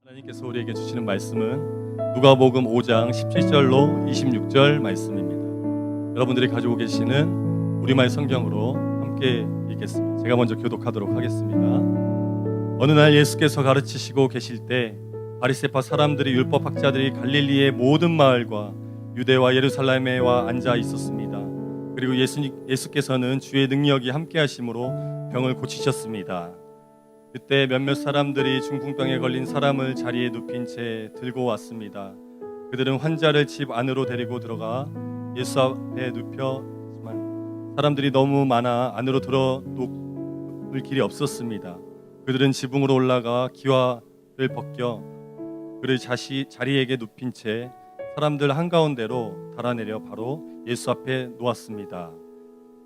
하나님께서 우리에게 주시는 말씀은 누가복음 5장 17절로 26절 말씀입니다. 여러분들이 가지고 계시는 우리말 성경으로 함께 읽겠습니다. 제가 먼저 교독하도록 하겠습니다. 어느 날 예수께서 가르치시고 계실 때 바리새파 사람들이 율법학자들이 갈릴리의 모든 마을과 유대와 예루살렘에 와 앉아 있었습니다. 그리고 예수께서는 주의 능력이 함께 하심으로 병을 고치셨습니다. 그때 몇몇 사람들이 중풍병에 걸린 사람을 자리에 눕힌 채 들고 왔습니다. 그들은 환자를 집 안으로 데리고 들어가 예수 앞에 눕혔지만 사람들이 너무 많아 안으로 들어놓을 길이 없었습니다. 그들은 지붕으로 올라가 기와를 벗겨 그를 자리에게 눕힌 채 사람들 한가운데로 달아내려 바로 예수 앞에 놓았습니다.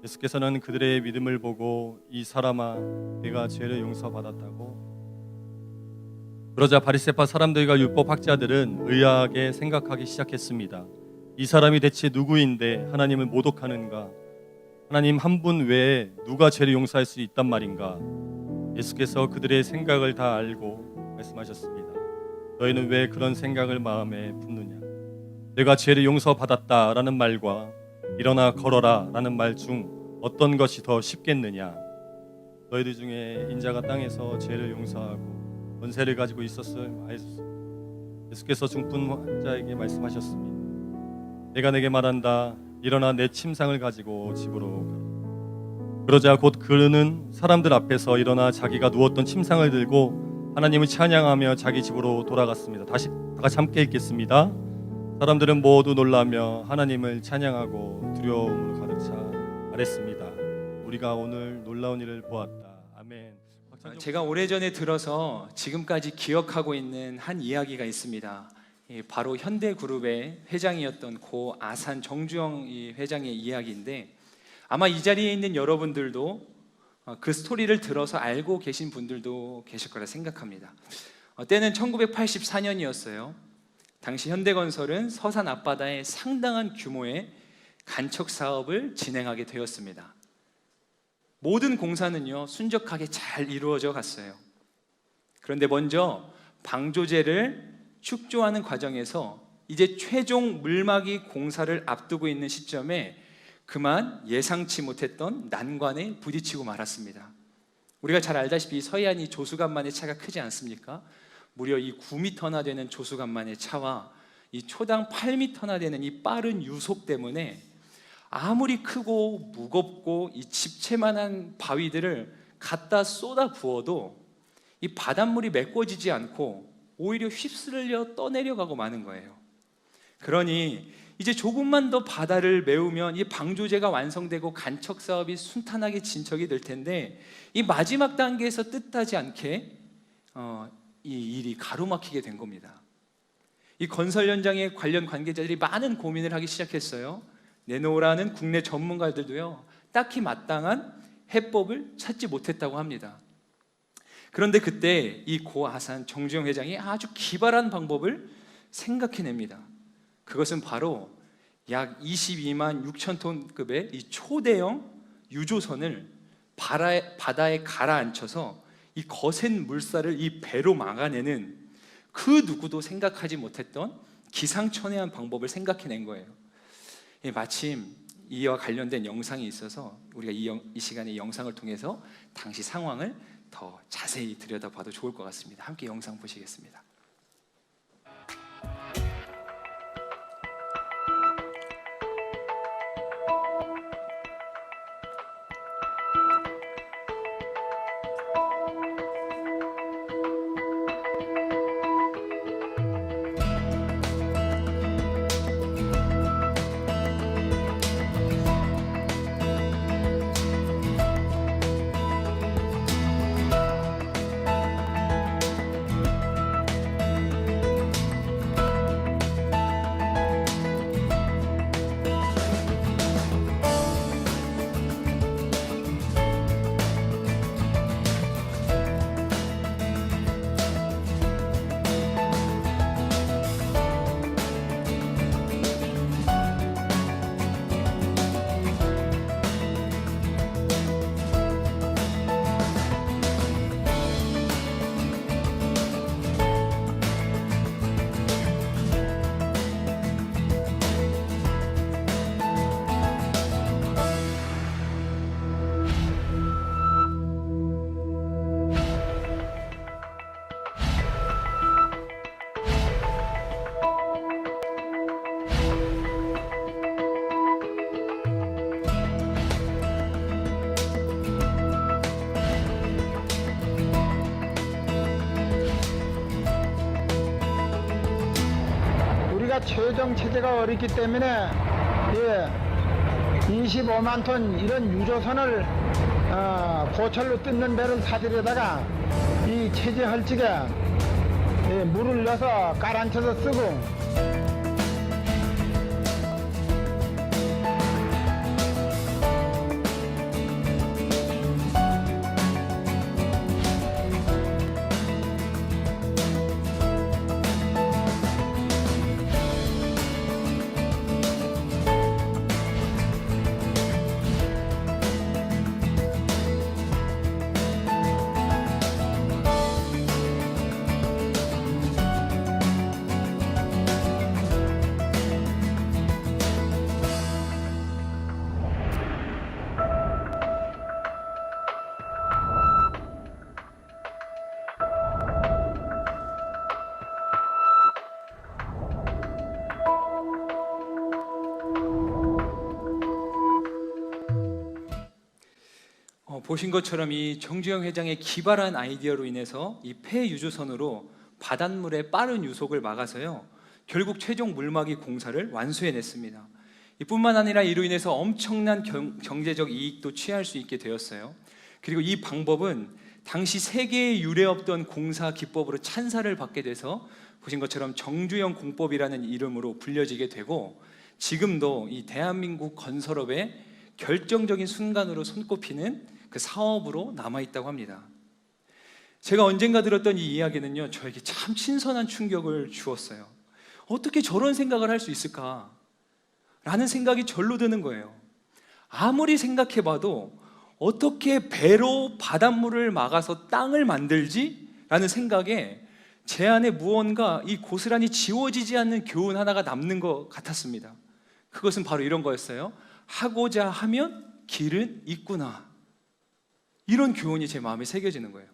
예수께서는 그들의 믿음을 보고 이 사람아 네가 죄를 용서받았다고. 그러자 바리새파 사람들과 율법학자들은 의아하게 생각하기 시작했습니다. 이 사람이 대체 누구인데 하나님을 모독하는가? 하나님 한 분 외에 누가 죄를 용서할 수 있단 말인가? 예수께서 그들의 생각을 다 알고 말씀하셨습니다. 너희는 왜 그런 생각을 마음에 품느냐? 내가 죄를 용서받았다라는 말과 일어나 걸어라 라는 말 중 어떤 것이 더 쉽겠느냐? 너희들 중에 인자가 땅에서 죄를 용서하고 권세를 가지고 있었을 예수께서 중풍 환자에게 말씀하셨습니다. 내가 내게 말한다. 일어나 내 침상을 가지고 집으로 가라. 그러자 곧 그는 사람들 앞에서 일어나 자기가 누웠던 침상을 들고 하나님을 찬양하며 자기 집으로 돌아갔습니다. 다시 다 같이 함께 읽겠습니다. 사람들은 모두 놀라며 하나님을 찬양하고 두려움으로 가득 차 말했습니다. 우리가 오늘 놀라운 일을 보았다. 아멘. 제가 오래전에 들어서 지금까지 기억하고 있는 한 이야기가 있습니다. 바로 현대그룹의 회장이었던 고 아산 정주영 회장의 이야기인데, 아마 이 자리에 있는 여러분들도 그 스토리를 들어서 알고 계신 분들도 계실 거라 생각합니다. 때는 1984년이었어요. 당시 현대건설은 서산 앞바다에 상당한 규모의 간척 사업을 진행하게 되었습니다. 모든 공사는요 순적하게 잘 이루어져 갔어요. 그런데 먼저 방조제를 축조하는 과정에서 이제 최종 물막이 공사를 앞두고 있는 시점에 그만 예상치 못했던 난관에 부딪히고 말았습니다. 우리가 잘 알다시피 서해안이 조수간만의 차가 크지 않습니까? 무려 이 9m나 되는 조수간만의 차와 이 초당 8m나 되는 이 빠른 유속 때문에 아무리 크고 무겁고 이 집채만한 바위들을 갖다 쏟아 부어도 이 바닷물이 메꿔지지 않고 오히려 휩쓸려 떠내려가고 마는 거예요. 그러니 이제 조금만 더 바다를 메우면 이 방조제가 완성되고 간척 사업이 순탄하게 진척이 될 텐데, 이 마지막 단계에서 뜻하지 않게 이 일이 가로막히게 된 겁니다. 이 건설 현장의 관련 관계자들이 많은 고민을 하기 시작했어요. 내놓으라는 국내 전문가들도요 딱히 마땅한 해법을 찾지 못했다고 합니다. 그런데 그때 이 고 아산 정주영 회장이 아주 기발한 방법을 생각해냅니다. 그것은 바로 약 22만 6천 톤급의 이 초대형 유조선을 바다에 가라앉혀서 이 거센 물살을 이 배로 막아내는 그 누구도 생각하지 못했던 기상천외한 방법을 생각해낸 거예요. 마침 이와 관련된 영상이 있어서 우리가 이 시간에 영상을 통해서 당시 상황을 더 자세히 들여다봐도 좋을 것 같습니다. 함께 영상 보시겠습니다. 우리가 최종 체제가 어렵기 때문에 25만 톤 이런 유조선을 고철로 뜯는 배를 사들여다가 이 체제 헐집에 물을 넣어서 깔아앉혀서 쓰고, 보신 것처럼 이 정주영 회장의 기발한 아이디어로 인해서 이 폐유조선으로 바닷물의 빠른 유속을 막아서요, 결국 최종 물막이 공사를 완수해냈습니다. 이뿐만 아니라 이로 인해서 엄청난 경제적 이익도 취할 수 있게 되었어요. 그리고 이 방법은 당시 세계에 유례없던 공사 기법으로 찬사를 받게 돼서 보신 것처럼 정주영 공법이라는 이름으로 불려지게 되고, 지금도 이 대한민국 건설업의 결정적인 순간으로 손꼽히는 그 사업으로 남아있다고 합니다. 제가 언젠가 들었던 이 이야기는요, 저에게 참 신선한 충격을 주었어요. 어떻게 저런 생각을 할 수 있을까? 라는 생각이 절로 드는 거예요. 아무리 생각해봐도 어떻게 배로 바닷물을 막아서 땅을 만들지? 라는 생각에 제 안에 무언가 이 고스란히 지워지지 않는 교훈 하나가 남는 것 같았습니다. 그것은 바로 이런 거였어요. 하고자 하면 길은 있구나. 이런 교훈이 제 마음에 새겨지는 거예요.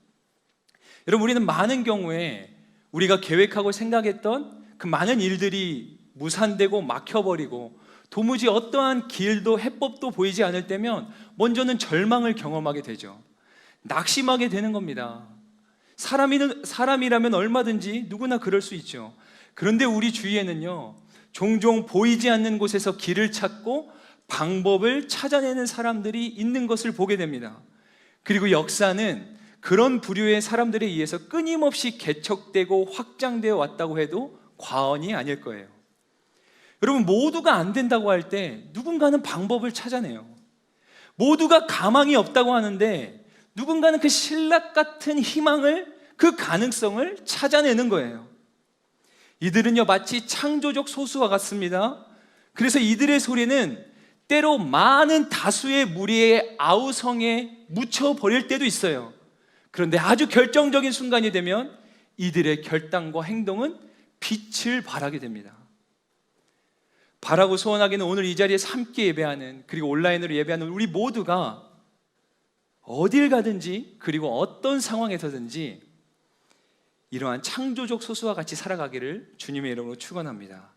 여러분, 우리는 많은 경우에 우리가 계획하고 생각했던 그 많은 일들이 무산되고 막혀버리고 도무지 어떠한 길도 해법도 보이지 않을 때면 먼저는 절망을 경험하게 되죠. 낙심하게 되는 겁니다. 사람이라면 얼마든지 누구나 그럴 수 있죠. 그런데 우리 주위에는요, 종종 보이지 않는 곳에서 길을 찾고 방법을 찾아내는 사람들이 있는 것을 보게 됩니다. 그리고 역사는 그런 부류의 사람들에 의해서 끊임없이 개척되고 확장되어 왔다고 해도 과언이 아닐 거예요. 여러분, 모두가 안 된다고 할 때 누군가는 방법을 찾아내요. 모두가 가망이 없다고 하는데 누군가는 그 신락 같은 희망을, 그 가능성을 찾아내는 거예요. 이들은요, 마치 창조적 소수와 같습니다. 그래서 이들의 소리는 때로 많은 다수의 무리의 아우성에 묻혀버릴 때도 있어요. 그런데 아주 결정적인 순간이 되면 이들의 결단과 행동은 빛을 발하게 됩니다. 바라고 소원하기는 오늘 이 자리에서 함께 예배하는, 그리고 온라인으로 예배하는 우리 모두가 어딜 가든지 그리고 어떤 상황에서든지 이러한 창조적 소수와 같이 살아가기를 주님의 이름으로 축원합니다.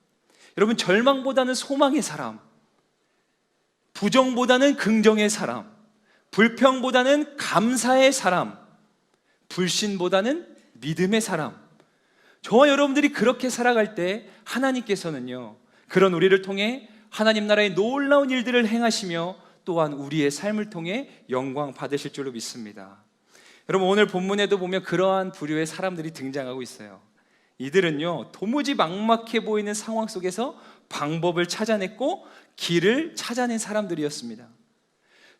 여러분, 절망보다는 소망의 사람, 부정보다는 긍정의 사람, 불평보다는 감사의 사람, 불신보다는 믿음의 사람, 저와 여러분들이 그렇게 살아갈 때 하나님께서는요, 그런 우리를 통해 하나님 나라의 놀라운 일들을 행하시며 또한 우리의 삶을 통해 영광 받으실 줄로 믿습니다. 여러분, 오늘 본문에도 보면 그러한 부류의 사람들이 등장하고 있어요. 이들은요, 도무지 막막해 보이는 상황 속에서 방법을 찾아냈고 길을 찾아낸 사람들이었습니다.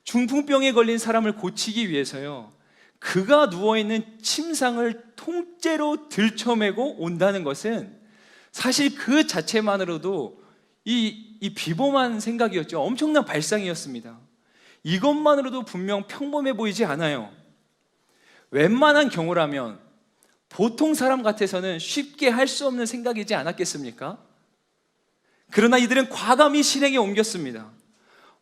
중풍병에 걸린 사람을 고치기 위해서요, 그가 누워있는 침상을 통째로 들쳐매고 온다는 것은 사실 그 자체만으로도 이 비범한 생각이었죠. 엄청난 발상이었습니다. 이것만으로도 분명 평범해 보이지 않아요. 웬만한 경우라면 보통 사람 같아서는 쉽게 할 수 없는 생각이지 않았겠습니까? 그러나 이들은 과감히 실행에 옮겼습니다.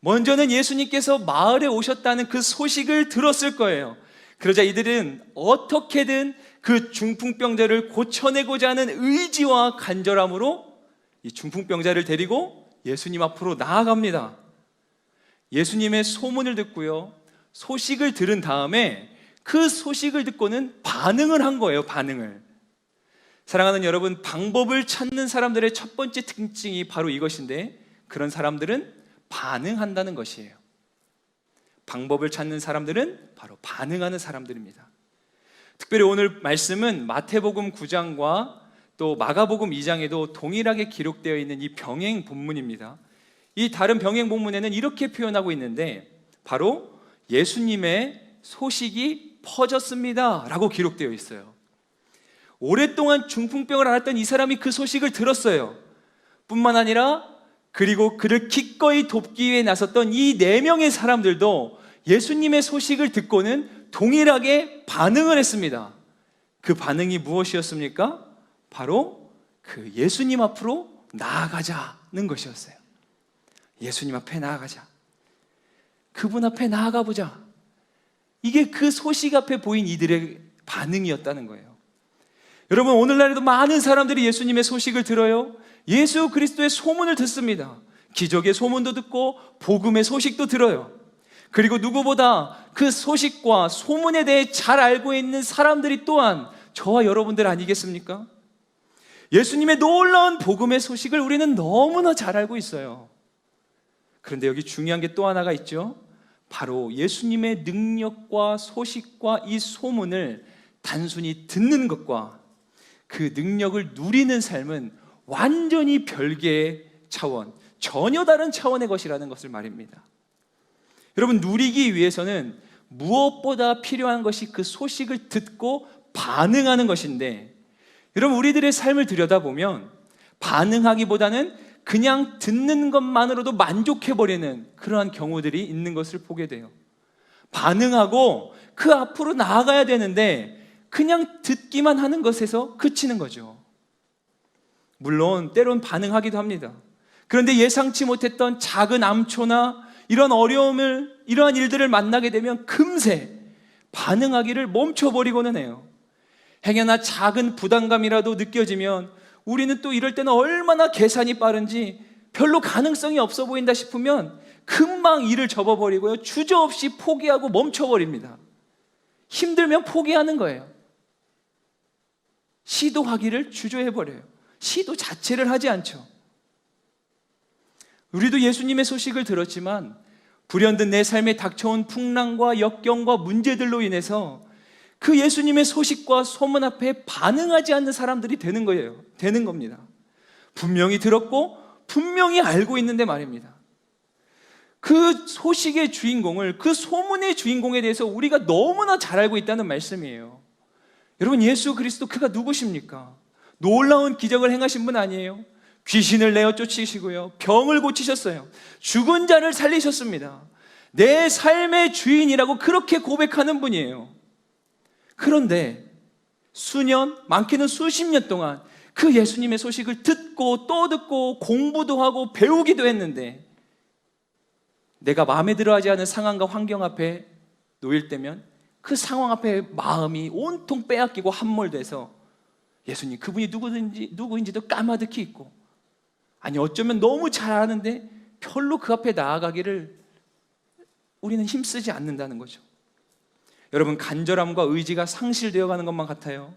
먼저는 예수님께서 마을에 오셨다는 그 소식을 들었을 거예요. 그러자 이들은 어떻게든 그 중풍병자를 고쳐내고자 하는 의지와 간절함으로 이 중풍병자를 데리고 예수님 앞으로 나아갑니다. 예수님의 소문을 듣고요, 소식을 들은 다음에 그 소식을 듣고는 반응을 한 거예요. 반응을. 사랑하는 여러분, 방법을 찾는 사람들의 첫 번째 특징이 바로 이것인데, 그런 사람들은 반응한다는 것이에요. 방법을 찾는 사람들은 바로 반응하는 사람들입니다. 특별히 오늘 말씀은 마태복음 9장과 또 마가복음 2장에도 동일하게 기록되어 있는 이 병행 본문입니다. 이 다른 병행 본문에는 이렇게 표현하고 있는데, 바로 예수님의 소식이 퍼졌습니다 라고 기록되어 있어요. 오랫동안 중풍병을 앓았던 이 사람이 그 소식을 들었어요. 뿐만 아니라 그리고 그를 기꺼이 돕기 위해 나섰던 이 4명의 사람들도 예수님의 소식을 듣고는 동일하게 반응을 했습니다. 그 반응이 무엇이었습니까? 바로 그 예수님 앞으로 나아가자는 것이었어요. 예수님 앞에 나아가자. 그분 앞에 나아가 보자. 이게 그 소식 앞에 보인 이들의 반응이었다는 거예요. 여러분, 오늘날에도 많은 사람들이 예수님의 소식을 들어요. 예수 그리스도의 소문을 듣습니다. 기적의 소문도 듣고 복음의 소식도 들어요. 그리고 누구보다 그 소식과 소문에 대해 잘 알고 있는 사람들이 또한 저와 여러분들 아니겠습니까? 예수님의 놀라운 복음의 소식을 우리는 너무나 잘 알고 있어요. 그런데 여기 중요한 게 또 하나가 있죠. 바로 예수님의 능력과 소식과 이 소문을 단순히 듣는 것과 그 능력을 누리는 삶은 완전히 별개의 차원, 전혀 다른 차원의 것이라는 것을 말입니다. 여러분, 누리기 위해서는 무엇보다 필요한 것이 그 소식을 듣고 반응하는 것인데, 여러분, 우리들의 삶을 들여다보면 반응하기보다는 그냥 듣는 것만으로도 만족해버리는 그러한 경우들이 있는 것을 보게 돼요. 반응하고 그 앞으로 나아가야 되는데 그냥 듣기만 하는 것에서 그치는 거죠. 물론 때론 반응하기도 합니다. 그런데 예상치 못했던 작은 암초나 이런 어려움을, 이러한 일들을 만나게 되면 금세 반응하기를 멈춰버리고는 해요. 행여나 작은 부담감이라도 느껴지면 우리는 또 이럴 때는 얼마나 계산이 빠른지 별로 가능성이 없어 보인다 싶으면 금방 일을 접어버리고요, 주저없이 포기하고 멈춰버립니다. 힘들면 포기하는 거예요. 시도하기를 주저해버려요. 시도 자체를 하지 않죠. 우리도 예수님의 소식을 들었지만 불현듯 내 삶에 닥쳐온 풍랑과 역경과 문제들로 인해서 그 예수님의 소식과 소문 앞에 반응하지 않는 사람들이 되는 거예요. 되는 겁니다. 분명히 들었고 분명히 알고 있는데 말입니다. 그 소식의 주인공을, 그 소문의 주인공에 대해서 우리가 너무나 잘 알고 있다는 말씀이에요. 여러분, 예수 그리스도 그가 누구십니까? 놀라운 기적을 행하신 분 아니에요? 귀신을 내어 쫓으시고요, 병을 고치셨어요. 죽은 자를 살리셨습니다. 내 삶의 주인이라고 그렇게 고백하는 분이에요. 그런데 수년, 많게는 수십 년 동안 그 예수님의 소식을 듣고 또 듣고 공부도 하고 배우기도 했는데 내가 마음에 들어하지 않은 상황과 환경 앞에 놓일 때면 그 상황 앞에 마음이 온통 빼앗기고 함몰돼서 예수님 그분이 누구인지도 까마득히 있고, 아니 어쩌면 너무 잘 아는데 별로 그 앞에 나아가기를 우리는 힘쓰지 않는다는 거죠. 여러분, 간절함과 의지가 상실되어 가는 것만 같아요.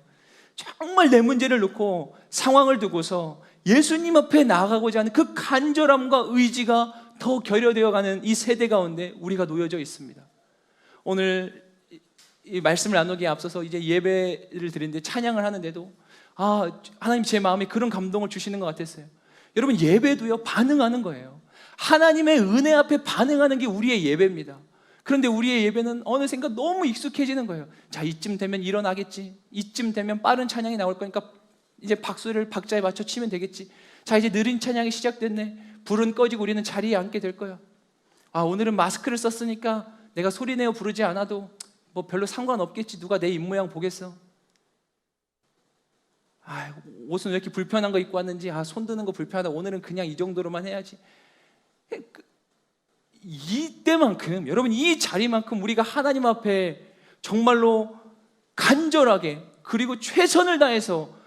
정말 내 문제를 놓고 상황을 두고서 예수님 앞에 나아가고자 하는 그 간절함과 의지가 더 결여되어 가는 이 세대 가운데 우리가 놓여져 있습니다. 오늘 이 말씀을 나누기에 앞서서 이제 예배를 드리는데 찬양을 하는데도 하나님 제 마음에 그런 감동을 주시는 것 같았어요. 여러분, 예배도요, 반응하는 거예요. 하나님의 은혜 앞에 반응하는 게 우리의 예배입니다. 그런데 우리의 예배는 어느샌가 너무 익숙해지는 거예요. 자, 이쯤 되면 일어나겠지, 이쯤 되면 빠른 찬양이 나올 거니까 이제 박수를 박자에 맞춰 치면 되겠지, 자 이제 느린 찬양이 시작됐네, 불은 꺼지고 우리는 자리에 앉게 될 거야. 오늘은 마스크를 썼으니까 내가 소리내어 부르지 않아도 뭐 별로 상관없겠지, 누가 내 입모양 보겠어. 옷은 왜 이렇게 불편한 거 입고 왔는지, 손 드는 거 불편하다, 오늘은 그냥 이 정도로만 해야지. 이때만큼, 여러분, 이 자리만큼 우리가 하나님 앞에 정말로 간절하게 그리고 최선을 다해서,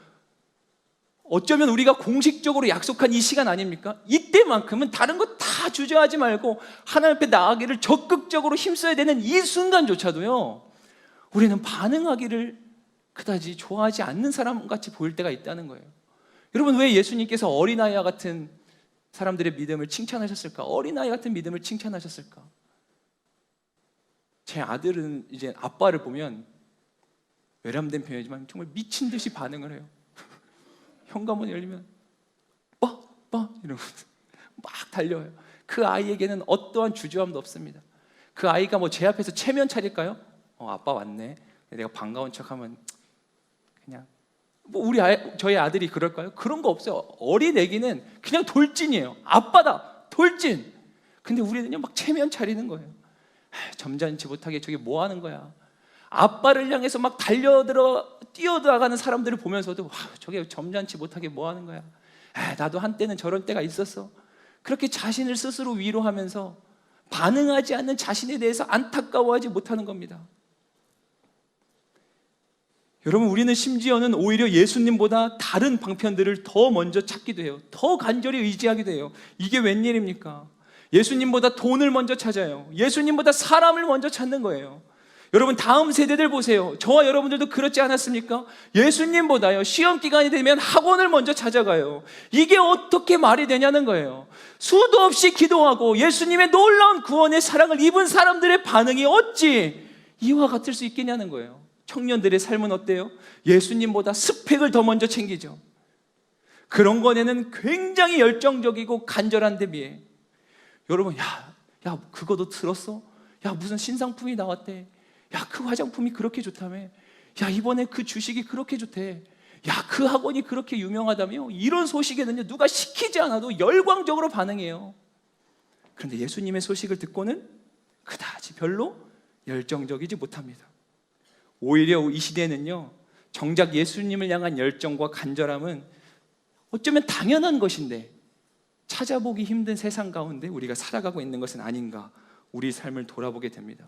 어쩌면 우리가 공식적으로 약속한 이 시간 아닙니까? 이때만큼은 다른 거 다 주저하지 말고 하나님 앞에 나아가기를 적극적으로 힘써야 되는 이 순간조차도요, 우리는 반응하기를 그다지 좋아하지 않는 사람 같이 보일 때가 있다는 거예요. 여러분, 왜 예수님께서 어린아이와 같은 사람들의 믿음을 칭찬하셨을까? 어린아이 같은 믿음을 칭찬하셨을까? 제 아들은 이제 아빠를 보면, 외람된 표현이지만 정말 미친 듯이 반응을 해요. 현관문 열리면 빠 이러면서 막 달려요. 그 아이에게는 어떠한 주저함도 없습니다. 그 아이가 뭐 제 앞에서 체면 차릴까요? 아빠 왔네. 내가 반가운 척하면 그냥 뭐 저희 아들이 그럴까요? 그런 거 없어요. 어린 애기는 그냥 돌진이에요. 아빠다, 돌진. 근데 우리는요 막 체면 차리는 거예요. 점잖지 못하게 저게 뭐 하는 거야. 아빠를 향해서 막 뛰어들어가는 사람들을 보면서도 와, 저게 점잖지 못하게 뭐 하는 거야. 나도 한때는 저런 때가 있었어. 그렇게 자신을 스스로 위로하면서 반응하지 않는 자신에 대해서 안타까워하지 못하는 겁니다. 여러분, 우리는 심지어는 오히려 예수님보다 다른 방편들을 더 먼저 찾기도 해요. 더 간절히 의지하기도 해요. 이게 웬일입니까? 예수님보다 돈을 먼저 찾아요. 예수님보다 사람을 먼저 찾는 거예요. 여러분, 다음 세대들 보세요. 저와 여러분들도 그렇지 않았습니까? 예수님보다요, 시험 기간이 되면 학원을 먼저 찾아가요. 이게 어떻게 말이 되냐는 거예요. 수도 없이 기도하고 예수님의 놀라운 구원의 사랑을 입은 사람들의 반응이 어찌 이와 같을 수 있겠냐는 거예요. 청년들의 삶은 어때요? 예수님보다 스펙을 더 먼저 챙기죠. 그런 거에는 굉장히 열정적이고 간절한 데 비해, 여러분, 야 그거 너 들었어? 야 무슨 신상품이 나왔대. 야 그 화장품이 그렇게 좋다며. 야 이번에 그 주식이 그렇게 좋대. 야 그 학원이 그렇게 유명하다며. 이런 소식에는요 누가 시키지 않아도 열광적으로 반응해요. 그런데 예수님의 소식을 듣고는 그다지 별로 열정적이지 못합니다. 오히려 이 시대는요, 정작 예수님을 향한 열정과 간절함은 어쩌면 당연한 것인데 찾아보기 힘든 세상 가운데 우리가 살아가고 있는 것은 아닌가, 우리 삶을 돌아보게 됩니다.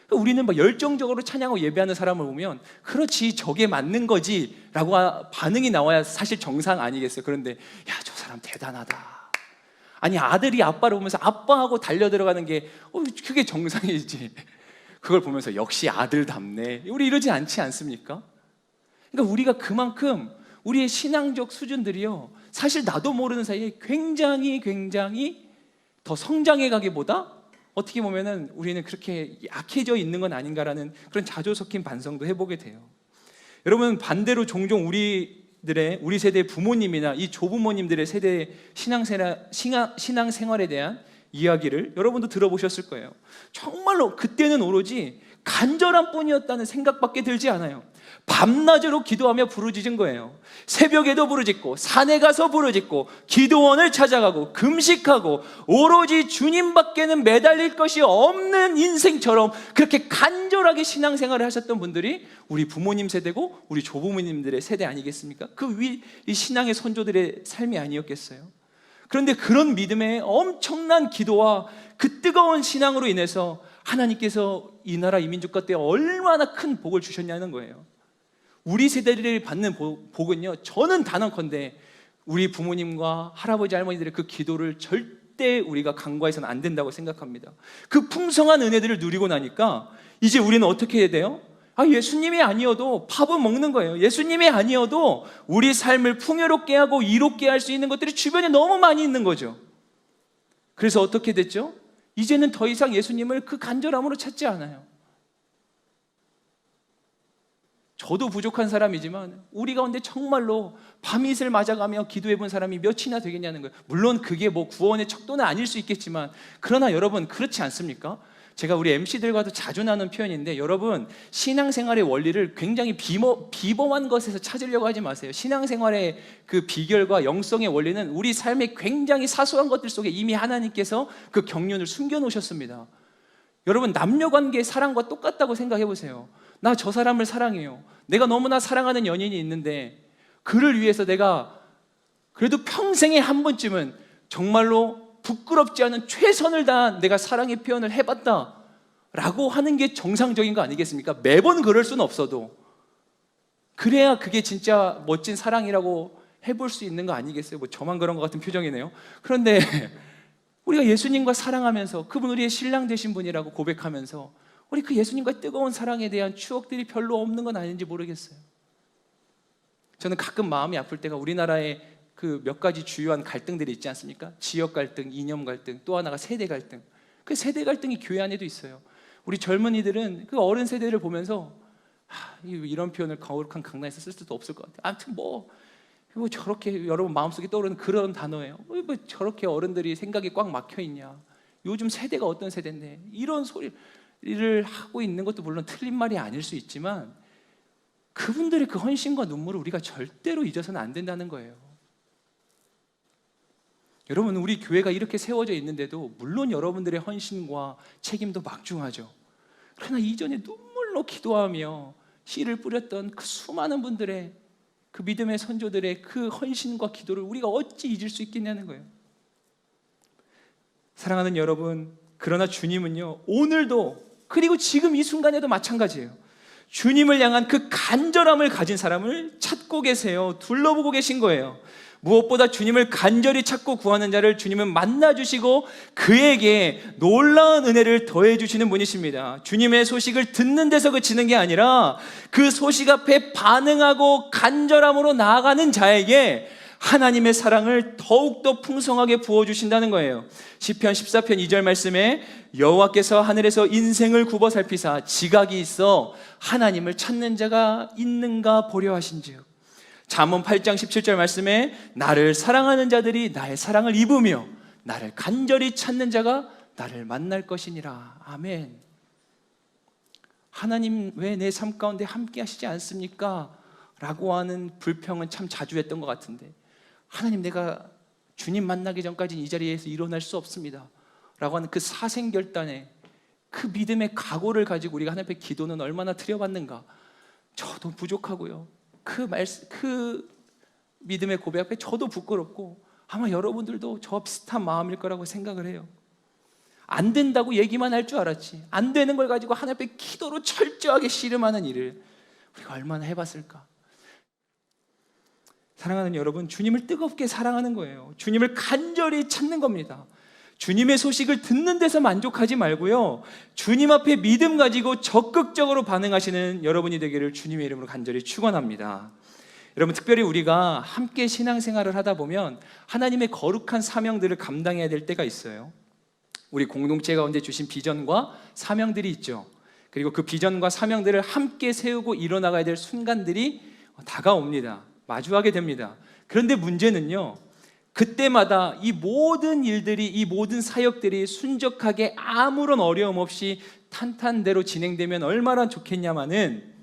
우리는 막 열정적으로 찬양하고 예배하는 사람을 보면 그렇지, 저게 맞는 거지 라고 반응이 나와야 사실 정상 아니겠어요? 그런데 야, 저 사람 대단하다. 아니, 아들이 아빠를 보면서 아빠하고 달려 들어가는 게 그게 정상이지. 그걸 보면서 역시 아들답네, 우리 이러지 않지 않습니까? 그러니까 우리가 그만큼 우리의 신앙적 수준들이요, 사실 나도 모르는 사이에 굉장히 더 성장해 가기보다 어떻게 보면은 우리는 그렇게 약해져 있는 건 아닌가라는 그런 자조 섞인 반성도 해보게 돼요. 여러분, 반대로 종종 우리 세대의 부모님이나 이 조부모님들의 세대의 신앙생활에 대한 이야기를 여러분도 들어보셨을 거예요. 정말로 그때는 오로지 간절한 뿐이었다는 생각밖에 들지 않아요. 밤낮으로 기도하며 부르짖은 거예요. 새벽에도 부르짖고 산에 가서 부르짖고 기도원을 찾아가고 금식하고 오로지 주님밖에는 매달릴 것이 없는 인생처럼 그렇게 간절하게 신앙생활을 하셨던 분들이 우리 부모님 세대고 우리 조부모님들의 세대 아니겠습니까? 이 신앙의 선조들의 삶이 아니었겠어요? 그런데 그런 믿음의 엄청난 기도와 그 뜨거운 신앙으로 인해서 하나님께서 이 나라 이 민족 가운데 얼마나 큰 복을 주셨냐는 거예요. 우리 세대들이 받는 복은요, 저는 단언컨대 우리 부모님과 할아버지 할머니들의 그 기도를 절대 우리가 간과해서는 안 된다고 생각합니다. 그 풍성한 은혜들을 누리고 나니까 이제 우리는 어떻게 해야 돼요? 예수님이 아니어도 밥은 먹는 거예요. 예수님이 아니어도 우리 삶을 풍요롭게 하고 이롭게 할 수 있는 것들이 주변에 너무 많이 있는 거죠. 그래서 어떻게 됐죠? 이제는 더 이상 예수님을 그 간절함으로 찾지 않아요. 저도 부족한 사람이지만 우리 가운데 정말로 밤이슬 맞아가며 기도해 본 사람이 몇이나 되겠냐는 거예요. 물론 그게 뭐 구원의 척도는 아닐 수 있겠지만, 그러나 여러분, 그렇지 않습니까? 제가 우리 MC들과도 자주 나눈 표현인데, 여러분, 신앙생활의 원리를 굉장히 비범한 것에서 찾으려고 하지 마세요. 신앙생활의 그 비결과 영성의 원리는 우리 삶의 굉장히 사소한 것들 속에 이미 하나님께서 그 경륜을 숨겨놓으셨습니다. 여러분, 남녀관계의 사랑과 똑같다고 생각해 보세요. 나 저 사람을 사랑해요. 내가 너무나 사랑하는 연인이 있는데 그를 위해서 내가 그래도 평생에 한 번쯤은 정말로 부끄럽지 않은 최선을 다한 내가 사랑의 표현을 해봤다 라고 하는 게 정상적인 거 아니겠습니까? 매번 그럴 수는 없어도 그래야 그게 진짜 멋진 사랑이라고 해볼 수 있는 거 아니겠어요? 뭐 저만 그런 것 같은 표정이네요. 그런데 우리가 예수님과 사랑하면서 그분 우리의 신랑 되신 분이라고 고백하면서 우리 그 예수님과의 뜨거운 사랑에 대한 추억들이 별로 없는 건 아닌지 모르겠어요. 저는 가끔 마음이 아플 때가 우리나라에 그 몇 가지 주요한 갈등들이 있지 않습니까? 지역 갈등, 이념 갈등, 또 하나가 세대 갈등. 그 세대 갈등이 교회 안에도 있어요. 우리 젊은이들은 그 어른 세대를 보면서 이런 표현을 거룩한 강단에서 쓸 수도 없을 것 같아요. 아무튼 뭐 저렇게 여러분 마음속에 떠오르는 그런 단어예요. 뭐 저렇게 어른들이 생각이 꽉 막혀 있냐. 요즘 세대가 어떤 세대인데 이런 소리를 하고 있는 것도 물론 틀린 말이 아닐 수 있지만 그분들의 그 헌신과 눈물을 우리가 절대로 잊어서는 안 된다는 거예요. 여러분, 우리 교회가 이렇게 세워져 있는데도 물론 여러분들의 헌신과 책임도 막중하죠. 그러나 이전에 눈물로 기도하며 씨를 뿌렸던 그 수많은 분들의 그 믿음의 선조들의 그 헌신과 기도를 우리가 어찌 잊을 수 있겠냐는 거예요. 사랑하는 여러분, 그러나 주님은요, 오늘도 그리고 지금 이 순간에도 마찬가지예요. 주님을 향한 그 간절함을 가진 사람을 찾고 계세요. 둘러보고 계신 거예요. 무엇보다 주님을 간절히 찾고 구하는 자를 주님은 만나주시고 그에게 놀라운 은혜를 더해주시는 분이십니다. 주님의 소식을 듣는 데서 그치는 게 아니라 그 소식 앞에 반응하고 간절함으로 나아가는 자에게 하나님의 사랑을 더욱더 풍성하게 부어주신다는 거예요. 시편 14편 2절 말씀에 여호와께서 하늘에서 인생을 굽어 살피사 지각이 있어 하나님을 찾는 자가 있는가 보려 하신즉, 잠언 8장 17절 말씀에 나를 사랑하는 자들이 나의 사랑을 입으며 나를 간절히 찾는 자가 나를 만날 것이니라. 아멘. 하나님 왜 내 삶 가운데 함께 하시지 않습니까? 라고 하는 불평은 참 자주 했던 것 같은데, 하나님 내가 주님 만나기 전까지는 이 자리에서 일어날 수 없습니다 라고 하는 그 사생결단의 그 믿음의 각오를 가지고 우리가 하나님 앞에 기도는 얼마나 드려봤는가. 저도 부족하고요, 그 믿음의 고백 앞에 저도 부끄럽고 아마 여러분들도 저와 비슷한 마음일 거라고 생각을 해요. 안 된다고 얘기만 할 줄 알았지 안 되는 걸 가지고 하나님 앞에 기도로 철저하게 씨름하는 일을 우리가 얼마나 해봤을까. 사랑하는 여러분, 주님을 뜨겁게 사랑하는 거예요. 주님을 간절히 찾는 겁니다. 주님의 소식을 듣는 데서 만족하지 말고요, 주님 앞에 믿음 가지고 적극적으로 반응하시는 여러분이 되기를 주님의 이름으로 간절히 축원합니다. 여러분, 특별히 우리가 함께 신앙생활을 하다 보면 하나님의 거룩한 사명들을 감당해야 될 때가 있어요. 우리 공동체 가운데 주신 비전과 사명들이 있죠. 그리고 그 비전과 사명들을 함께 세우고 이뤄나가야 될 순간들이 다가옵니다. 마주하게 됩니다. 그런데 문제는요, 그때마다 이 모든 일들이, 이 모든 사역들이 순적하게 아무런 어려움 없이 탄탄대로 진행되면 얼마나 좋겠냐마는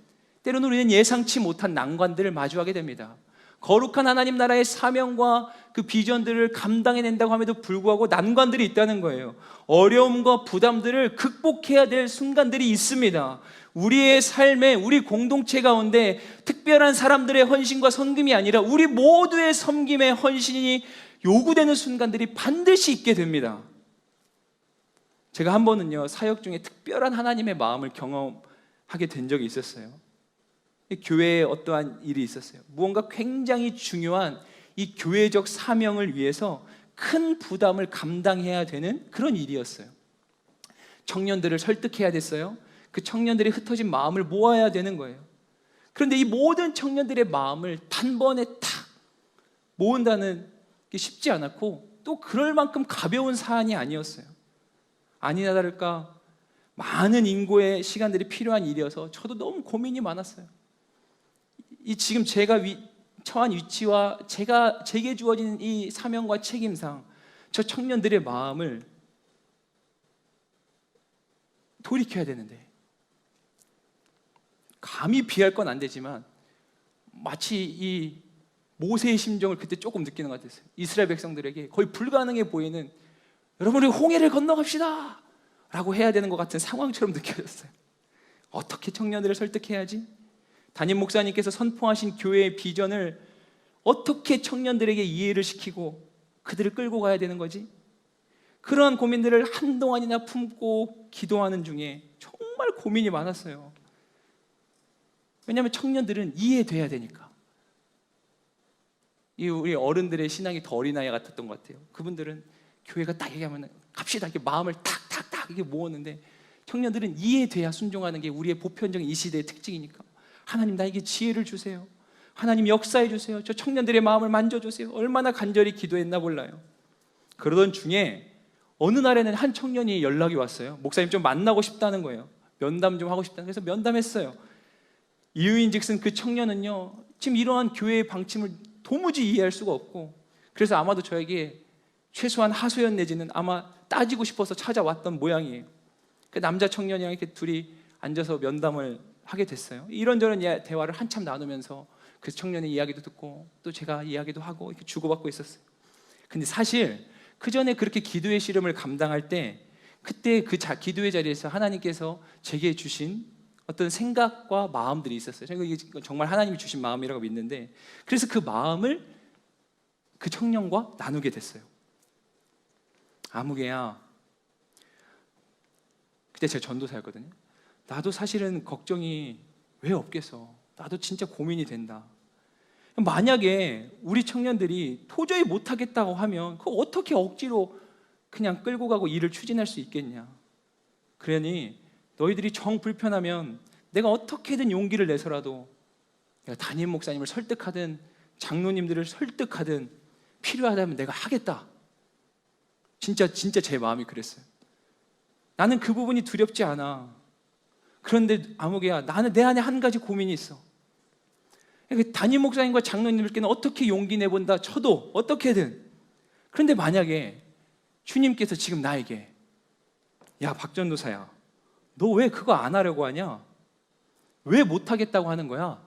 때로는 우리는 예상치 못한 난관들을 마주하게 됩니다. 거룩한 하나님 나라의 사명과 그 비전들을 감당해낸다고 함에도 불구하고 난관들이 있다는 거예요. 어려움과 부담들을 극복해야 될 순간들이 있습니다. 우리의 삶에, 우리 공동체 가운데 특별한 사람들의 헌신과 섬김이 아니라 우리 모두의 섬김의 헌신이 요구되는 순간들이 반드시 있게 됩니다. 제가 한 번은요, 사역 중에 특별한 하나님의 마음을 경험하게 된 적이 있었어요. 교회에 어떠한 일이 있었어요. 무언가 굉장히 중요한 이 교회적 사명을 위해서 큰 부담을 감당해야 되는 그런 일이었어요. 청년들을 설득해야 됐어요. 그 청년들이 흩어진 마음을 모아야 되는 거예요. 그런데 이 모든 청년들의 마음을 단번에 탁 모은다는 게 쉽지 않았고, 또 그럴 만큼 가벼운 사안이 아니었어요. 아니나 다를까 많은 인고의 시간들이 필요한 일이어서 저도 너무 고민이 많았어요. 이 지금 제가 처한 위치와 제게 주어진 이 사명과 책임상 저 청년들의 마음을 돌이켜야 되는데, 감히 비할 건 안 되지만 마치 이 모세의 심정을 그때 조금 느끼는 것 같았어요. 이스라엘 백성들에게 거의 불가능해 보이는, 여러분 우리 홍해를 건너갑시다 라고 해야 되는 것 같은 상황처럼 느껴졌어요. 어떻게 청년들을 설득해야지? 담임 목사님께서 선포하신 교회의 비전을 어떻게 청년들에게 이해를 시키고 그들을 끌고 가야 되는 거지? 그러한 고민들을 한동안이나 품고 기도하는 중에 정말 고민이 많았어요. 왜냐하면 청년들은 이해돼야 되니까. 우리 어른들의 신앙이 더 어린아이 같았던 것 같아요. 그분들은 교회가 딱 얘기하면 갑시다 이렇게 마음을 탁탁탁 이렇게 모았는데, 청년들은 이해돼야 순종하는 게 우리의 보편적인 이 시대의 특징이니까 하나님 나에게 지혜를 주세요. 하나님 역사해 주세요. 저 청년들의 마음을 만져주세요. 얼마나 간절히 기도했나 몰라요. 그러던 중에 어느 날에는 한 청년이 연락이 왔어요. 목사님 좀 만나고 싶다는 거예요. 면담 좀 하고 싶다는. 그래서 면담했어요. 이유인즉슨 그 청년은요, 지금 이러한 교회의 방침을 도무지 이해할 수가 없고, 그래서 아마도 저에게 최소한 하소연 내지는 아마 따지고 싶어서 찾아왔던 모양이에요. 그 남자 청년이랑 이렇게 둘이 앉아서 면담을 하게 됐어요. 이런저런 대화를 한참 나누면서 그 청년의 이야기도 듣고 또 제가 이야기도 하고 이렇게 주고받고 있었어요. 근데 사실 그 전에 그렇게 기도의 씨름을 감당할 때, 그때 그 기도의 자리에서 하나님께서 제게 주신 어떤 생각과 마음들이 있었어요. 제가 이게 정말 하나님이 주신 마음이라고 믿는데, 그래서 그 마음을 그 청년과 나누게 됐어요. 아무개야, 그때 제가 전도사였거든요. 나도 사실은 걱정이 왜 없겠어. 나도 진짜 고민이 된다. 만약에 우리 청년들이 도저히 못하겠다고 하면 그거 어떻게 억지로 그냥 끌고 가고 일을 추진할 수 있겠냐. 그러니 너희들이 정 불편하면 내가 어떻게든 용기를 내서라도 내가 담임 목사님을 설득하든 장로님들을 설득하든 필요하다면 내가 하겠다. 진짜 제 마음이 그랬어요. 나는 그 부분이 두렵지 않아. 그런데 아무개야, 나는 내 안에 한 가지 고민이 있어. 담임 목사님과 장로님들께는 어떻게 용기 내본다 쳐도 어떻게든, 그런데 만약에 주님께서 지금 나에게 야 박전도사야, 너 왜 그거 안 하려고 하냐? 왜 못하겠다고 하는 거야?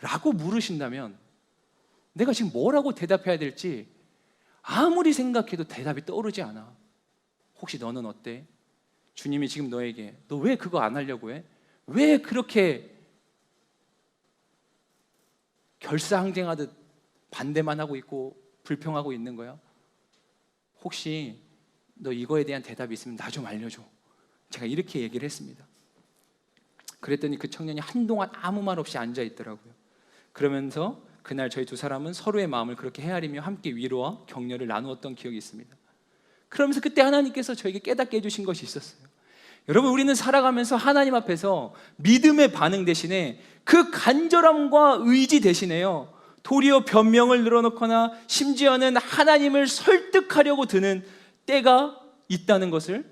라고 물으신다면 내가 지금 뭐라고 대답해야 될지 아무리 생각해도 대답이 떠오르지 않아. 혹시 너는 어때? 주님이 지금 너에게 너 왜 그거 안 하려고 해? 왜 그렇게 결사항쟁하듯 반대만 하고 있고 불평하고 있는 거야? 혹시 너 이거에 대한 대답이 있으면 나 좀 알려줘. 제가 이렇게 얘기를 했습니다. 그랬더니 그 청년이 한동안 아무 말 없이 앉아 있더라고요. 그러면서 그날 저희 두 사람은 서로의 마음을 그렇게 헤아리며 함께 위로와 격려를 나누었던 기억이 있습니다. 그러면서 그때 하나님께서 저에게 깨닫게 해주신 것이 있었어요. 여러분, 우리는 살아가면서 하나님 앞에서 믿음의 반응 대신에 그 간절함과 의지 대신에요, 도리어 변명을 늘어놓거나 심지어는 하나님을 설득하려고 드는 때가 있다는 것을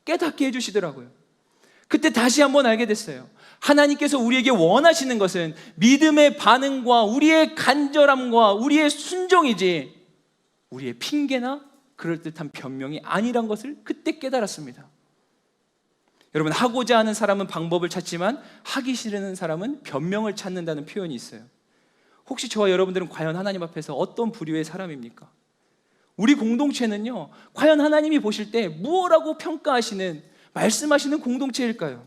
깨닫게 해주시더라고요. 그때 다시 한번 알게 됐어요. 하나님께서 우리에게 원하시는 것은 믿음의 반응과 우리의 간절함과 우리의 순종이지 우리의 핑계나 그럴듯한 변명이 아니란 것을 그때 깨달았습니다. 여러분, 하고자 하는 사람은 방법을 찾지만 하기 싫은 사람은 변명을 찾는다는 표현이 있어요. 혹시 저와 여러분들은 과연 하나님 앞에서 어떤 부류의 사람입니까? 우리 공동체는요, 과연 하나님이 보실 때 무엇라고 평가하시는, 말씀하시는 공동체일까요?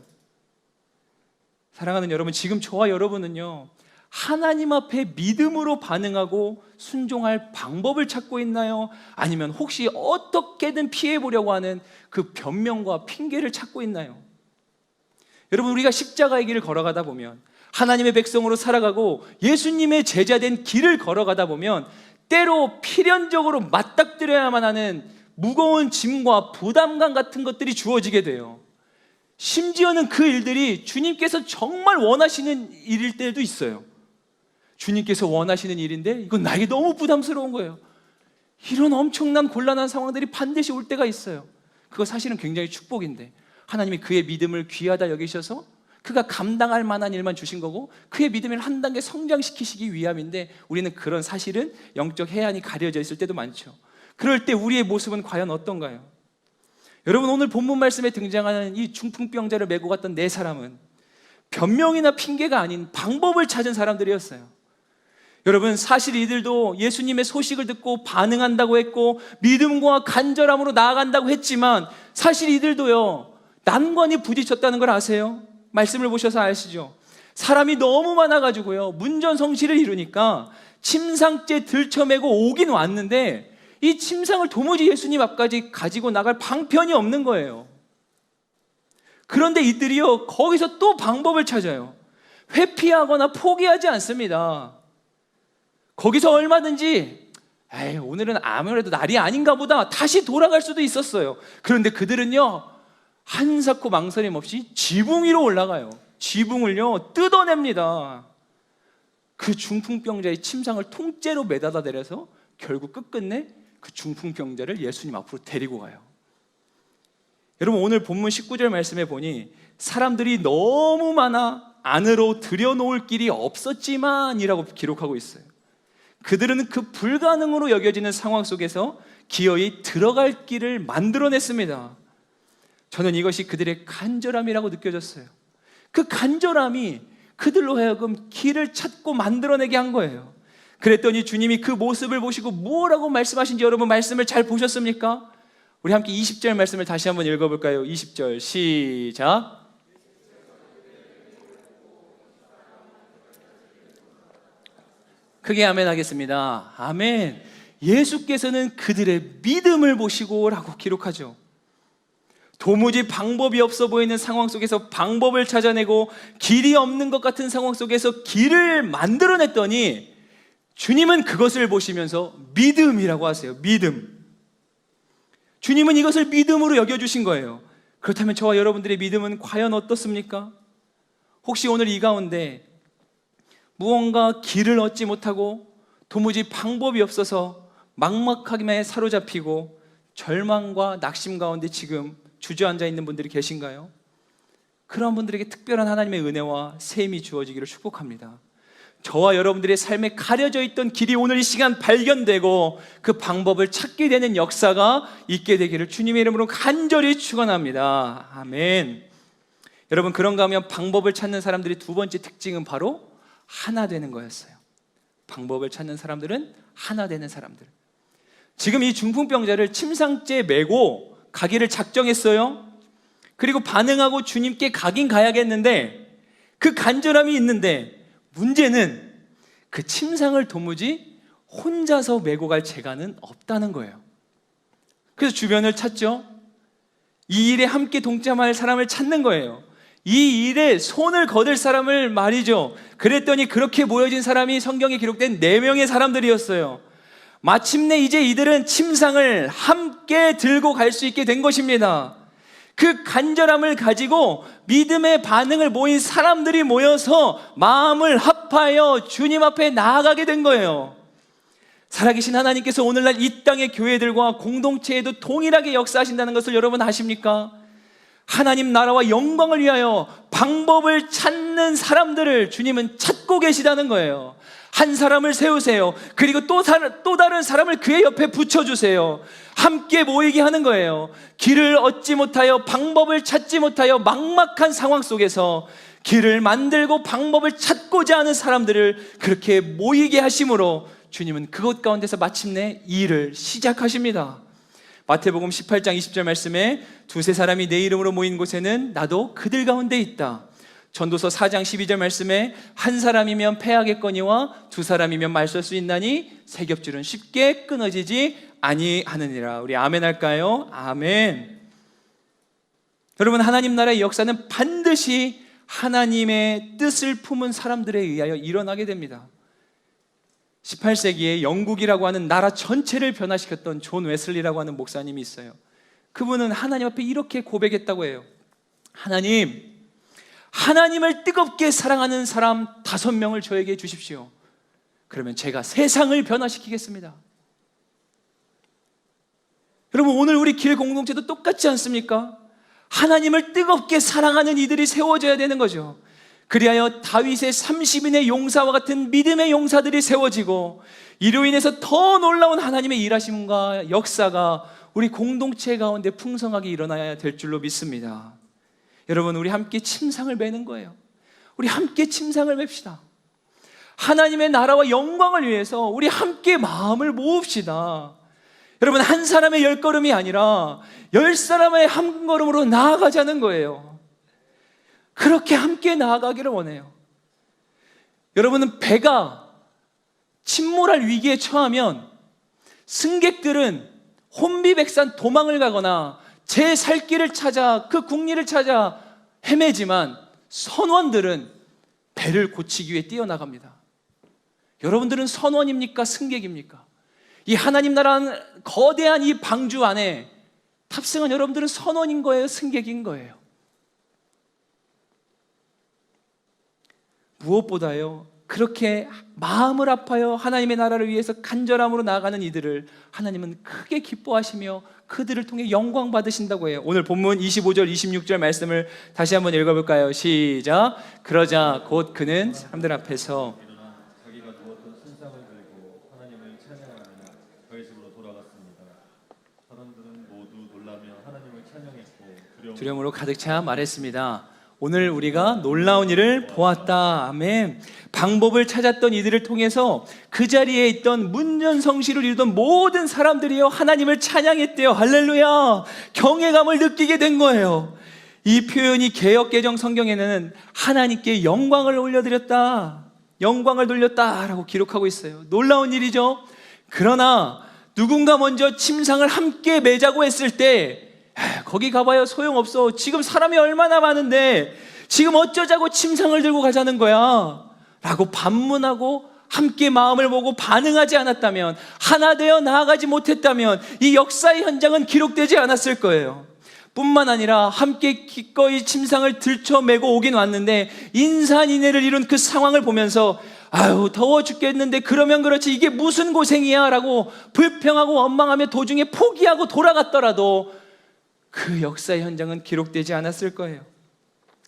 사랑하는 여러분, 지금 저와 여러분은요, 하나님 앞에 믿음으로 반응하고 순종할 방법을 찾고 있나요? 아니면 혹시 어떻게든 피해보려고 하는 그 변명과 핑계를 찾고 있나요? 여러분, 우리가 십자가의 길을 걸어가다 보면, 하나님의 백성으로 살아가고 예수님의 제자된 길을 걸어가다 보면 때로 필연적으로 맞닥뜨려야만 하는 무거운 짐과 부담감 같은 것들이 주어지게 돼요. 심지어는 그 일들이 주님께서 정말 원하시는 일일 때도 있어요. 주님께서 원하시는 일인데 이건 나에게 너무 부담스러운 거예요. 이런 엄청난 곤란한 상황들이 반드시 올 때가 있어요. 그거 사실은 굉장히 축복인데 하나님이 그의 믿음을 귀하다 여기셔서 그가 감당할 만한 일만 주신 거고 그의 믿음을 한 단계 성장시키시기 위함인데, 우리는 그런 사실은 영적 해안이 가려져 있을 때도 많죠. 그럴 때 우리의 모습은 과연 어떤가요? 여러분, 오늘 본문 말씀에 등장하는 이 중풍병자를 메고 갔던 네 사람은 변명이나 핑계가 아닌 방법을 찾은 사람들이었어요. 여러분, 사실 이들도 예수님의 소식을 듣고 반응한다고 했고 믿음과 간절함으로 나아간다고 했지만 사실 이들도요, 난관이 부딪혔다는 걸 아세요? 말씀을 보셔서 아시죠? 사람이 너무 많아가지고요, 문전성시를 이루니까 침상째 들쳐매고 오긴 왔는데 이 침상을 도무지 예수님 앞까지 가지고 나갈 방편이 없는 거예요. 그런데 이들이요, 거기서 또 방법을 찾아요. 회피하거나 포기하지 않습니다. 거기서 얼마든지 오늘은 아무래도 날이 아닌가 보다 다시 돌아갈 수도 있었어요. 그런데 그들은요, 한사코 망설임 없이 지붕 위로 올라가요. 지붕을요 뜯어냅니다. 그 중풍병자의 침상을 통째로 매달아 내려서 결국 끝끝내 그 중풍병자를 예수님 앞으로 데리고 가요. 여러분, 오늘 본문 19절 말씀에 보니 사람들이 너무 많아 안으로 들여놓을 길이 없었지만 이라고 기록하고 있어요. 그들은 그 불가능으로 여겨지는 상황 속에서 기어이 들어갈 길을 만들어냈습니다. 저는 이것이 그들의 간절함이라고 느껴졌어요. 그 간절함이 그들로 하여금 길을 찾고 만들어내게 한 거예요. 그랬더니 주님이 그 모습을 보시고 뭐라고 말씀하신지 여러분 말씀을 잘 보셨습니까? 우리 함께 20절 말씀을 다시 한번 읽어볼까요? 20절 시작. 크게 아멘 하겠습니다. 아멘. 예수께서는 그들의 믿음을 보시고 라고 기록하죠. 도무지 방법이 없어 보이는 상황 속에서 방법을 찾아내고 길이 없는 것 같은 상황 속에서 길을 만들어냈더니 주님은 그것을 보시면서 믿음이라고 하세요. 믿음. 주님은 이것을 믿음으로 여겨주신 거예요. 그렇다면 저와 여러분들의 믿음은 과연 어떻습니까? 혹시 오늘 이 가운데 무언가 길을 얻지 못하고 도무지 방법이 없어서 막막하게 사로잡히고 절망과 낙심 가운데 지금 주저앉아 있는 분들이 계신가요? 그런 분들에게 특별한 하나님의 은혜와 셈이 주어지기를 축복합니다. 저와 여러분들의 삶에 가려져 있던 길이 오늘 이 시간 발견되고 그 방법을 찾게 되는 역사가 있게 되기를 주님의 이름으로 간절히 축원합니다. 아멘. 여러분, 그런가 하면 방법을 찾는 사람들의 두 번째 특징은 바로 하나 되는 거였어요. 방법을 찾는 사람들은 하나 되는 사람들. 지금 이 중풍병자를 침상째에 메고 가기를 작정했어요. 그리고 반응하고 주님께 가긴 가야겠는데 그 간절함이 있는데 문제는 그 침상을 도무지 혼자서 메고 갈 재간은 없다는 거예요. 그래서 주변을 찾죠. 이 일에 함께 동참할 사람을 찾는 거예요. 이 일에 손을 거둘 사람을 말이죠. 그랬더니 그렇게 모여진 사람이 성경에 기록된 4명의 사람들이었어요. 마침내 이제 이들은 침상을 함께 들고 갈 수 있게 된 것입니다. 그 간절함을 가지고 믿음의 반응을 모인 사람들이 모여서 마음을 합하여 주님 앞에 나아가게 된 거예요. 살아계신 하나님께서 오늘날 이 땅의 교회들과 공동체에도 동일하게 역사하신다는 것을 여러분 아십니까? 하나님 나라와 영광을 위하여 방법을 찾는 사람들을 주님은 찾고 계시다는 거예요. 한 사람을 세우세요. 그리고 또 다른 사람을 그의 옆에 붙여주세요. 함께 모이게 하는 거예요. 길을 얻지 못하여 방법을 찾지 못하여 막막한 상황 속에서 길을 만들고 방법을 찾고자 하는 사람들을 그렇게 모이게 하심으로 주님은 그곳 가운데서 마침내 일을 시작하십니다. 마태복음 18장 20절 말씀에 두세 사람이 내 이름으로 모인 곳에는 나도 그들 가운데 있다. 전도서 4장 12절 말씀에 한 사람이면 패하겠거니와 두 사람이면 말설 수 있나니 세 겹줄은 쉽게 끊어지지 아니하느니라. 우리 아멘 할까요? 아멘. 여러분, 하나님 나라의 역사는 반드시 하나님의 뜻을 품은 사람들에 의하여 일어나게 됩니다. 18세기에 영국이라고 하는 나라 전체를 변화시켰던 존 웨슬리라고 하는 목사님이 있어요. 그분은 하나님 앞에 이렇게 고백했다고 해요. 하나님을 뜨겁게 사랑하는 사람 5명을 저에게 주십시오. 그러면 제가 세상을 변화시키겠습니다. 여러분, 오늘 우리 길 공동체도 똑같지 않습니까? 하나님을 뜨겁게 사랑하는 이들이 세워져야 되는 거죠. 그리하여 다윗의 30인의 용사와 같은 믿음의 용사들이 세워지고 이로 인해서 더 놀라운 하나님의 일하심과 역사가 우리 공동체 가운데 풍성하게 일어나야 될 줄로 믿습니다. 여러분, 우리 함께 침상을 매는 거예요. 우리 함께 침상을 맵시다. 하나님의 나라와 영광을 위해서 우리 함께 마음을 모읍시다. 여러분, 한 사람의 10걸음이 아니라 10사람의 한 걸음으로 나아가자는 거예요. 그렇게 함께 나아가기를 원해요. 여러분은 배가 침몰할 위기에 처하면 승객들은 혼비백산 도망을 가거나 제 살 길을 찾아 그 국리를 찾아 헤매지만 선원들은 배를 고치기 위해 뛰어나갑니다. 여러분들은 선원입니까? 승객입니까? 이 하나님 나라는 거대한 이 방주 안에 탑승한 여러분들은 선원인 거예요? 승객인 거예요? 무엇보다요, 그렇게 마음을 아파요 하나님의 나라를 위해서 간절함으로 나아가는 이들을 하나님은 크게 기뻐하시며 그들을 통해 영광 받으신다고 해요. 오늘 본문 25절 26절 말씀을 다시 한번 읽어볼까요? 시작. 그러자 곧 그는 사람들 앞에서 일어나 자기가 두었던 신상을 들고 하나님을 찬양하며 저희 집으로 돌아갔습니다. 사람들은 모두 놀라며 하나님을 찬양했고 두려움으로 가득 차 말했습니다. 오늘 우리가 놀라운 일을 보았다. 아멘. 방법을 찾았던 이들을 통해서 그 자리에 있던 문전성시를 이루던 모든 사람들이요 하나님을 찬양했대요. 할렐루야. 경외감을 느끼게 된 거예요. 이 표현이 개역개정 성경에는 하나님께 영광을 올려드렸다, 영광을 돌렸다라고 기록하고 있어요. 놀라운 일이죠. 그러나 누군가 먼저 침상을 함께 매자고 했을 때 거기 가봐야 소용없어. 지금 사람이 얼마나 많은데 지금 어쩌자고 침상을 들고 가자는 거야 라고 반문하고 함께 마음을 보고 반응하지 않았다면, 하나 되어 나아가지 못했다면 이 역사의 현장은 기록되지 않았을 거예요. 뿐만 아니라 함께 기꺼이 침상을 들쳐매고 오긴 왔는데 인산인해를 이룬 그 상황을 보면서 아유 더워 죽겠는데 그러면 그렇지 이게 무슨 고생이야 라고 불평하고 원망하며 도중에 포기하고 돌아갔더라도 그 역사의 현장은 기록되지 않았을 거예요.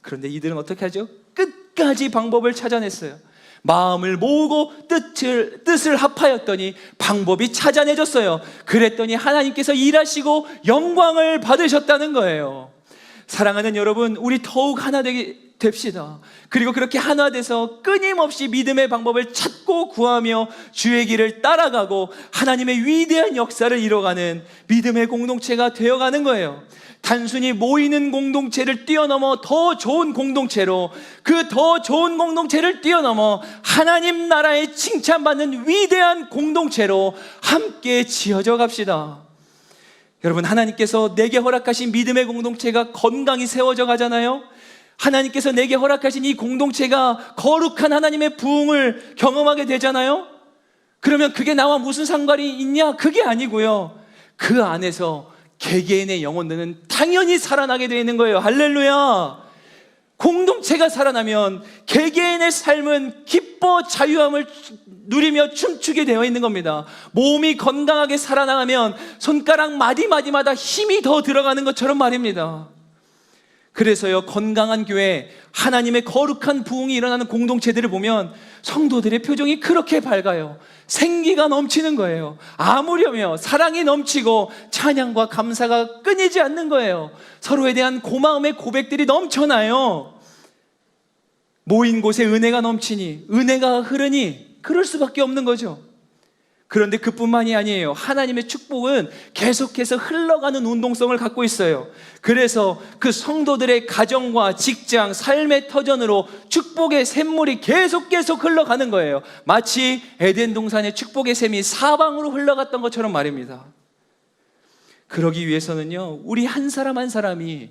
그런데 이들은 어떻게 하죠? 끝까지 방법을 찾아냈어요. 마음을 모으고 뜻을 합하였더니 방법이 찾아내졌어요. 그랬더니 하나님께서 일하시고 영광을 받으셨다는 거예요. 사랑하는 여러분, 우리 더욱 하나 됩시다. 그리고 그렇게 하나 돼서 끊임없이 믿음의 방법을 찾고 구하며 주의 길을 따라가고 하나님의 위대한 역사를 이뤄가는 믿음의 공동체가 되어가는 거예요. 단순히 모이는 공동체를 뛰어넘어 더 좋은 공동체로, 그 더 좋은 공동체를 뛰어넘어 하나님 나라에 칭찬받는 위대한 공동체로 함께 지어져 갑시다. 여러분, 하나님께서 내게 허락하신 믿음의 공동체가 건강히 세워져 가잖아요. 하나님께서 내게 허락하신 이 공동체가 거룩한 하나님의 부흥을 경험하게 되잖아요. 그러면 그게 나와 무슨 상관이 있냐? 그게 아니고요, 그 안에서 개개인의 영혼들은 당연히 살아나게 되어 있는 거예요. 할렐루야. 공동체가 살아나면 개개인의 삶은 기뻐 자유함을 누리며 춤추게 되어 있는 겁니다. 몸이 건강하게 살아나가면 손가락 마디마디마다 힘이 더 들어가는 것처럼 말입니다. 그래서요, 건강한 교회, 하나님의 거룩한 부흥이 일어나는 공동체들을 보면 성도들의 표정이 그렇게 밝아요. 생기가 넘치는 거예요. 아무려며 사랑이 넘치고 찬양과 감사가 끊이지 않는 거예요. 서로에 대한 고마움의 고백들이 넘쳐나요. 모인 곳에 은혜가 넘치니, 은혜가 흐르니 그럴 수밖에 없는 거죠. 그런데 그뿐만이 아니에요. 하나님의 축복은 계속해서 흘러가는 운동성을 갖고 있어요. 그래서 그 성도들의 가정과 직장, 삶의 터전으로 축복의 샘물이 계속 흘러가는 거예요. 마치 에덴 동산의 축복의 샘이 사방으로 흘러갔던 것처럼 말입니다. 그러기 위해서는요, 우리 한 사람 한 사람이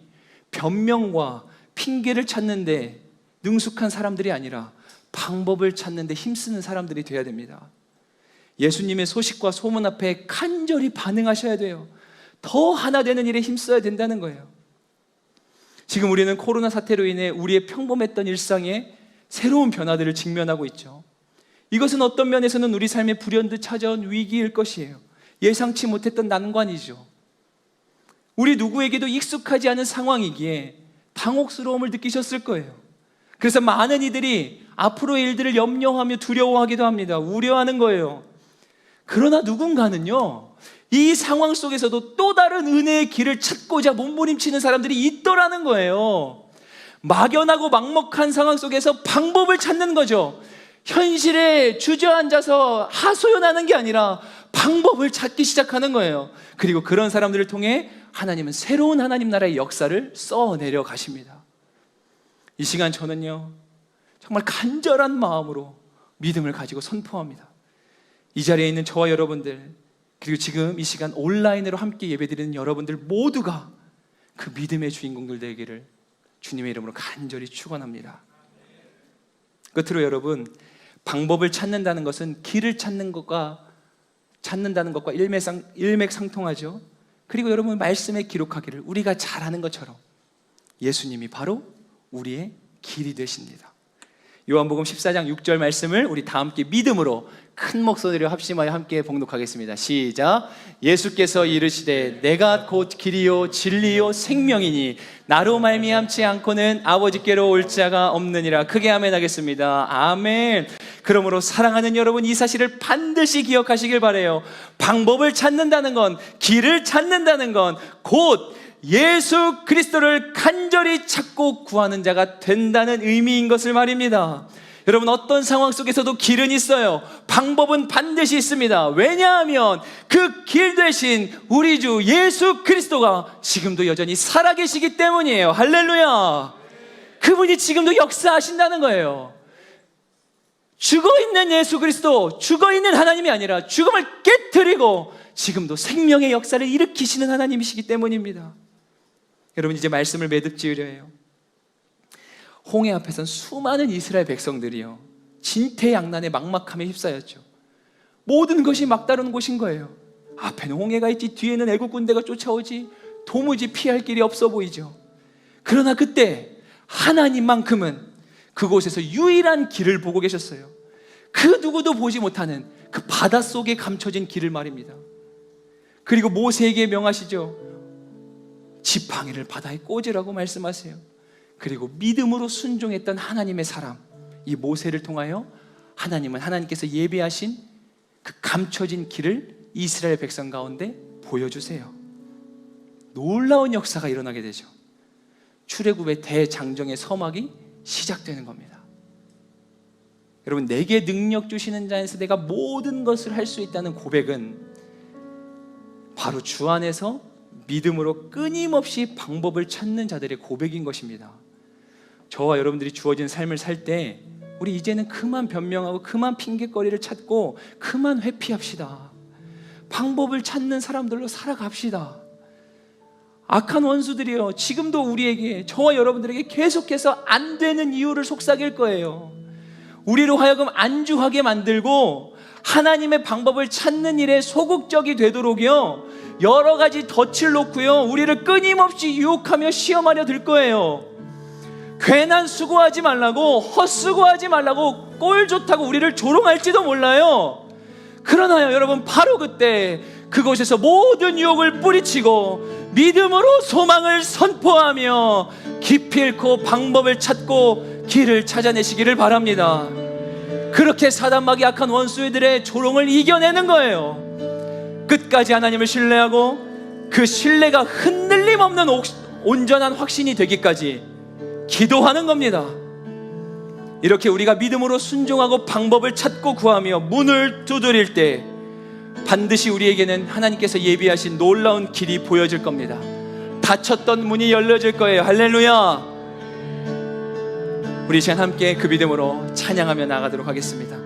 변명과 핑계를 찾는데 능숙한 사람들이 아니라 방법을 찾는데 힘쓰는 사람들이 되어야 됩니다. 예수님의 소식과 소문 앞에 간절히 반응하셔야 돼요. 더 하나 되는 일에 힘써야 된다는 거예요. 지금 우리는 코로나 사태로 인해 우리의 평범했던 일상에 새로운 변화들을 직면하고 있죠. 이것은 어떤 면에서는 우리 삶에 불현듯 찾아온 위기일 것이에요. 예상치 못했던 난관이죠. 우리 누구에게도 익숙하지 않은 상황이기에 당혹스러움을 느끼셨을 거예요. 그래서 많은 이들이 앞으로의 일들을 염려하며 두려워하기도 합니다. 우려하는 거예요. 그러나 누군가는요, 이 상황 속에서도 또 다른 은혜의 길을 찾고자 몸부림치는 사람들이 있더라는 거예요. 막연하고 막막한 상황 속에서 방법을 찾는 거죠. 현실에 주저앉아서 하소연하는 게 아니라 방법을 찾기 시작하는 거예요. 그리고 그런 사람들을 통해 하나님은 새로운 하나님 나라의 역사를 써내려 가십니다. 이 시간 저는요, 정말 간절한 마음으로 믿음을 가지고 선포합니다. 이 자리에 있는 저와 여러분들, 그리고 지금 이 시간 온라인으로 함께 예배드리는 여러분들 모두가 그 믿음의 주인공들 되기를 주님의 이름으로 간절히 축원합니다. 끝으로 여러분, 방법을 찾는다는 것은 길을 찾는다는 것과 일맥상통하죠. 그리고 여러분, 말씀에 기록하기를 우리가 잘 아는 것처럼 예수님이 바로 우리의 길이 되십니다. 요한복음 14장 6절 말씀을 우리 다 함께 믿음으로 큰 목소리로 합심하여 함께 봉독하겠습니다. 시작. 예수께서 이르시되 내가 곧 길이요 진리요 생명이니 나로 말미암지 않고는 아버지께로 올 자가 없느니라. 크게 아멘 하겠습니다. 아멘. 그러므로 사랑하는 여러분, 이 사실을 반드시 기억하시길 바라요. 방법을 찾는다는 건, 길을 찾는다는 건 곧 예수 그리스도를 간절히 찾고 구하는 자가 된다는 의미인 것을 말입니다. 여러분, 어떤 상황 속에서도 길은 있어요. 방법은 반드시 있습니다. 왜냐하면 그 길 대신 우리 주 예수 그리스도가 지금도 여전히 살아계시기 때문이에요. 할렐루야. 그분이 지금도 역사하신다는 거예요. 죽어있는 예수 그리스도, 죽어있는 하나님이 아니라 죽음을 깨트리고 지금도 생명의 역사를 일으키시는 하나님이시기 때문입니다. 여러분, 이제 말씀을 매듭 지으려 해요. 홍해 앞에선 수많은 이스라엘 백성들이요, 진퇴양난의 막막함에 휩싸였죠. 모든 것이 막다른 곳인 거예요. 앞에는 홍해가 있지, 뒤에는 애국 군대가 쫓아오지, 도무지 피할 길이 없어 보이죠. 그러나 그때 하나님만큼은 그곳에서 유일한 길을 보고 계셨어요. 그 누구도 보지 못하는 그 바닷속에 감춰진 길을 말입니다. 그리고 모세에게 명하시죠. 지팡이를 바다에 꽂으라고 말씀하세요. 그리고 믿음으로 순종했던 하나님의 사람, 이 모세를 통하여 하나님께서 예비하신 그 감춰진 길을 이스라엘 백성 가운데 보여주세요. 놀라운 역사가 일어나게 되죠. 출애굽의 대장정의 서막이 시작되는 겁니다. 여러분, 내게 능력 주시는 자에서 내가 모든 것을 할 수 있다는 고백은 바로 주 안에서 믿음으로 끊임없이 방법을 찾는 자들의 고백인 것입니다. 저와 여러분들이 주어진 삶을 살 때 우리 이제는 그만 변명하고 그만 핑계거리를 찾고 그만 회피합시다. 방법을 찾는 사람들로 살아갑시다. 악한 원수들이요, 지금도 우리에게, 저와 여러분들에게 계속해서 안 되는 이유를 속삭일 거예요. 우리로 하여금 안주하게 만들고 하나님의 방법을 찾는 일에 소극적이 되도록요, 여러 가지 덫을 놓고요, 우리를 끊임없이 유혹하며 시험하려 들 거예요. 괜한 수고하지 말라고, 헛수고하지 말라고, 꼴 좋다고 우리를 조롱할지도 몰라요. 그러나요, 여러분, 바로 그때 그곳에서 모든 유혹을 뿌리치고 믿음으로 소망을 선포하며 기필코 방법을 찾고 길을 찾아내시기를 바랍니다. 그렇게 사단마귀 악한 원수들의 조롱을 이겨내는 거예요. 끝까지 하나님을 신뢰하고 그 신뢰가 흔들림 없는 온전한 확신이 되기까지 기도하는 겁니다. 이렇게 우리가 믿음으로 순종하고 방법을 찾고 구하며 문을 두드릴 때 반드시 우리에게는 하나님께서 예비하신 놀라운 길이 보여질 겁니다. 닫혔던 문이 열려질 거예요. 할렐루야. 우리 시간 함께 그 믿음으로 찬양하며 나가도록 하겠습니다.